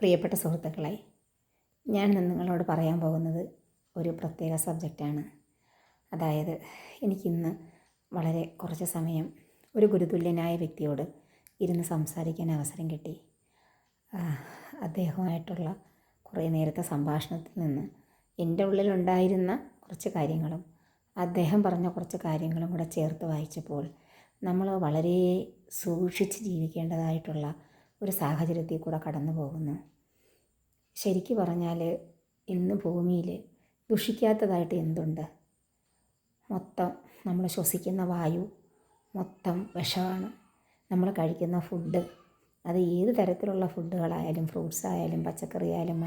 പ്രിയപ്പെട്ട സുഹൃത്തുക്കളെ, ഞാൻ ഇന്ന് നിങ്ങളോട് പറയാൻ പോകുന്നത് ഒരു പ്രത്യേക സബ്ജക്റ്റാണ്. അതായത് എനിക്കിന്ന് വളരെ കുറച്ച് സമയം ഒരു ഗുരുതുല്യനായ വ്യക്തിയോട് ഇരുന്ന് സംസാരിക്കാൻ അവസരം കിട്ടി. അദ്ദേഹവുമായിട്ടുള്ള കുറേ നേരത്തെ സംഭാഷണത്തിൽ നിന്ന് എൻ്റെ ഉള്ളിലുണ്ടായിരുന്ന കുറച്ച് കാര്യങ്ങളും അദ്ദേഹം പറഞ്ഞ കുറച്ച് കാര്യങ്ങളും കൂടെ ചേർത്ത് വായിച്ചപ്പോൾ നമ്മൾ വളരെ സൂക്ഷിച്ച് ജീവിക്കേണ്ടതായിട്ടുള്ള ഒരു സാഹചര്യത്തിൽ കൂടെ കടന്നു പോകുന്നു. ശരിക്കു പറഞ്ഞാൽ ഇന്ന് ഭൂമിയിൽ ദുഷിക്കാത്തതായിട്ട് എന്തുണ്ട്? മൊത്തം നമ്മൾ ശ്വസിക്കുന്ന വായു മൊത്തം വിഷമാണ്. നമ്മൾ കഴിക്കുന്ന ഫുഡ്, അത് ഏത് തരത്തിലുള്ള ഫുഡുകളായാലും, ഫ്രൂട്ട്സ് ആയാലും, പച്ചക്കറി ആയാലും,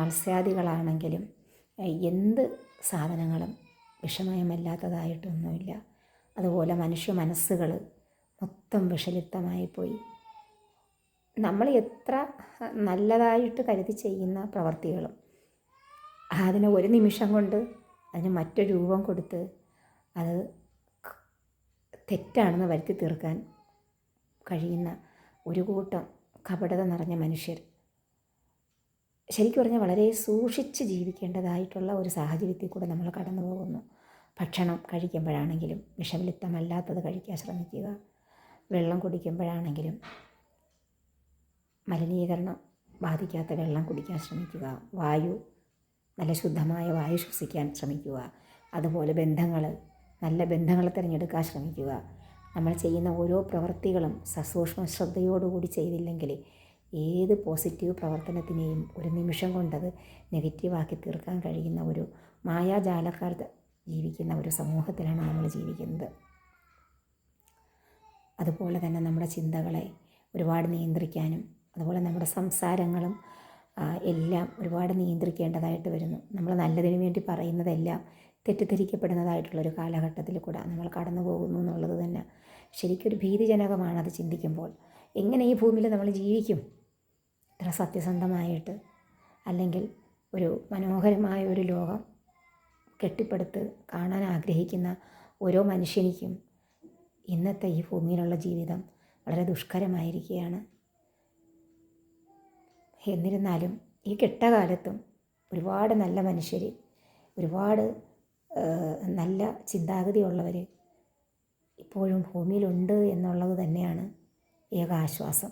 മത്സ്യാദികളാണെങ്കിലും എന്ത് സാധനങ്ങളും വിഷമയമല്ലാത്തതായിട്ടൊന്നുമില്ല. അതുപോലെ മനുഷ്യ മനസ്സുകൾ മൊത്തം വിഷലിപ്തമായിപ്പോയി. നമ്മൾ എത്ര നല്ലതായിട്ട് കരുതി ചെയ്യുന്ന പ്രവർത്തികളും അതിന് ഒരു നിമിഷം കൊണ്ട് അതിന് മറ്റൊരു രൂപം കൊടുത്ത് അത് തെറ്റാണെന്ന് വരുത്തി തീർക്കാൻ കഴിയുന്ന ഒരു കൂട്ടം കപടത നിറഞ്ഞ മനുഷ്യർ. ശരിക്കും പറഞ്ഞാൽ വളരെ സൂക്ഷിച്ച് ജീവിക്കേണ്ടതായിട്ടുള്ള ഒരു സാഹചര്യത്തിൽ കൂടെ നമ്മൾ കടന്നു പോകുന്നു. ഭക്ഷണം കഴിക്കുമ്പോഴാണെങ്കിലും വിഷലിപ്തമല്ലാത്തത് കഴിക്കാൻ ശ്രമിക്കുക. വെള്ളം കുടിക്കുമ്പോഴാണെങ്കിലും മലിനീകരണം ബാധിക്കാത്ത വെള്ളം കുടിക്കാൻ ശ്രമിക്കുക. വായു, നല്ല ശുദ്ധമായ വായു ശ്വസിക്കാൻ ശ്രമിക്കുക. അതുപോലെ നല്ല ബന്ധങ്ങൾ തിരഞ്ഞെടുക്കാൻ ശ്രമിക്കുക. നമ്മൾ ചെയ്യുന്ന ഓരോ പ്രവൃത്തികളും സസൂക്ഷ്മ ശ്രദ്ധയോടുകൂടി ചെയ്തില്ലെങ്കിൽ ഏത് പോസിറ്റീവ് പ്രവർത്തനത്തിനെയും ഒരു നിമിഷം കൊണ്ടത് നെഗറ്റീവാക്കി തീർക്കാൻ കഴിയുന്ന ഒരു മായാജാലക്കാർ ജീവിക്കുന്ന ഒരു സമൂഹത്തിലാണ് നമ്മൾ ജീവിക്കുന്നത്. അതുപോലെ തന്നെ നമ്മുടെ ചിന്തകളെ ഒരുപാട് നിയന്ത്രിക്കാനും, അതുപോലെ നമ്മുടെ സംസാരങ്ങളും എല്ലാം ഒരുപാട് നിയന്ത്രിക്കേണ്ടതായിട്ട് വരുന്നു. നമ്മൾ നല്ലതിന് വേണ്ടി പറയുന്നതെല്ലാം തെറ്റിദ്ധരിക്കപ്പെടുന്നതായിട്ടുള്ളൊരു കാലഘട്ടത്തിൽ കൂടെ നമ്മൾ കടന്നു പോകുന്നു എന്നുള്ളത് തന്നെ ശരിക്കൊരു ഭീതിജനകമാണ്. അത് ചിന്തിക്കുമ്പോൾ എങ്ങനെ ഈ ഭൂമിയിൽ നമ്മൾ ജീവിക്കും ഇത്ര സത്യസന്ധമായിട്ട്? അല്ലെങ്കിൽ ഒരു മനോഹരമായ ഒരു ലോകം കെട്ടിപ്പടുത്ത് കാണാൻ ആഗ്രഹിക്കുന്ന ഓരോ മനുഷ്യനിക്കും ഇന്നത്തെ ഈ ഭൂമിയിലുള്ള ജീവിതം വളരെ ദുഷ്കരമായിരിക്കുകയാണ്. എന്നിരുന്നാലും ഈ കെട്ടകാലത്തും ഒരുപാട് നല്ല മനുഷ്യർ, ഒരുപാട് നല്ല ചിന്താഗതിയുള്ളവർ ഇപ്പോഴും ഭൂമിയിലുണ്ട് എന്നുള്ളത് തന്നെയാണ് ഏക ആശ്വാസം.